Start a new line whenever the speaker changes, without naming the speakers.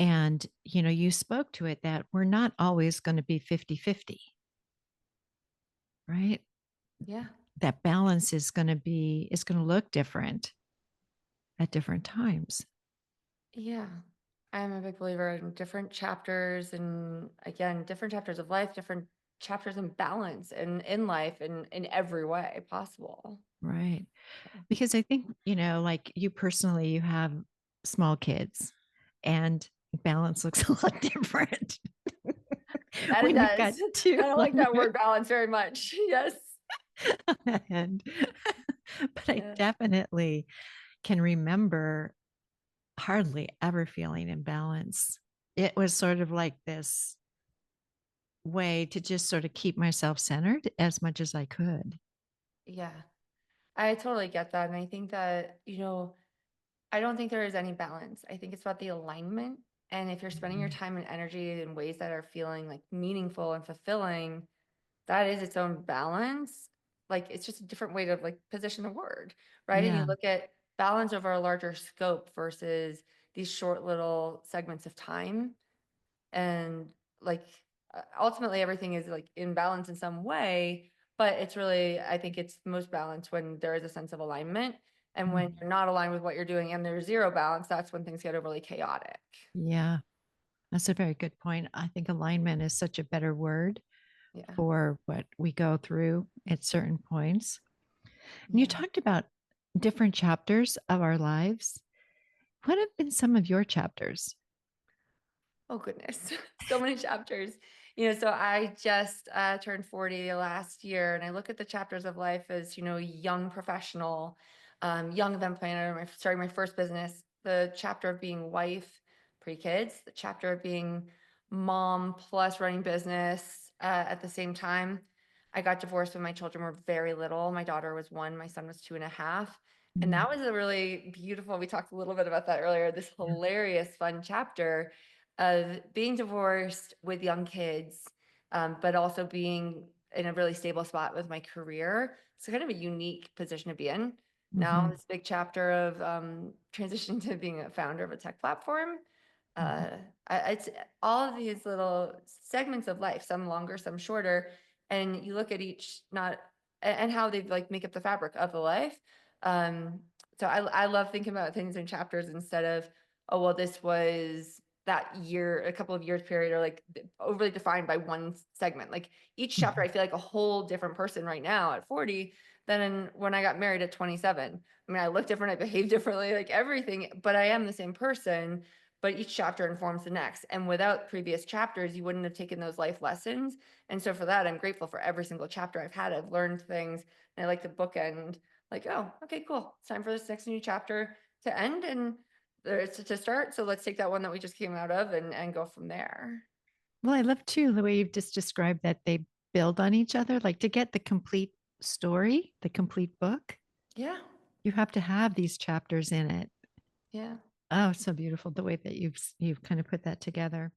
And, you spoke to it that we're not always going to be 50-50, right?
Yeah.
That balance is going to look different at different times.
Yeah. I'm a big believer in different chapters and again, different chapters of life, different chapters in balance and in life and in every way possible.
Right. Because I think, like you personally, you have small kids and balance looks a lot different
That it
when you've got
does. I
two
don't like
on
that word balance very much. Yes.
the end. But I
Yeah.
definitely can remember hardly ever feeling imbalance. It was sort of like this way to just sort of keep myself centered as much as I could.
Yeah. I totally get that. And I think that, I don't think there is any balance. I think it's about the alignment. And if you're spending your
Mhm.
time and energy in ways that are feeling like meaningful and fulfilling, that is its own balance. Like it's just a different way to like position the word, right? And you
Yeah.
look at balance over a larger scope versus these short little segments of time. And like ultimately everything is like in balance in some way, but it's really, I think it's most balanced when there is a sense of alignment. And when
Mhm.
you're not aligned with what you're doing and there's zero balance, that's when things get overly chaotic.
Yeah. That's a very good point. I think alignment is such a better word
Yeah.
for what we go through at certain points. And you
Yeah.
talked about different chapters of our lives. What have been some of your chapters?
Oh goodness, so many chapters. So I just turned 40 last year, and I look at the chapters of life as, young professional, young event planner, starting my first business, the chapter of being wife, pre-kids, the chapter of being mom plus running business at the same time. I got divorced when my children were very little. My daughter was 1, my son was 2.5. And
Mm,
that was a really beautiful, we talked a little bit about that earlier, this
yeah.
hilarious, fun chapter of being divorced with young kids, but also being in a really stable spot with my career. So kind of a unique position to be in. Now,
Hmm.
this big chapter of transition to being a founder of a tech platform.
Hmm.
It's all of these little segments of life, some longer, some shorter, and you look at each not and how they like make up the fabric of the life. So I love thinking about things in chapters instead of, oh well, this was that year, a couple of years period, or like overly defined by one segment. Like each chapter, I feel like a whole different person right now at 40 than when I got married at 27. I mean, I look different, I behave differently, like everything, but I am the same person. But each chapter informs the next. And without previous chapters, you wouldn't have taken those life lessons. And so for that, I'm grateful for every single chapter I've had. I've learned things and I like to bookend like, oh, okay, cool. It's time for this next new chapter to end. And there's to start. So let's take that one that we just came out of and go from there.
Well, I love too the way you've just described that they build on each other. Like to get the complete story, the complete book,
Yeah.
you have to have these chapters in it.
Yeah.
Oh, so beautiful the way that you've kind of put that together.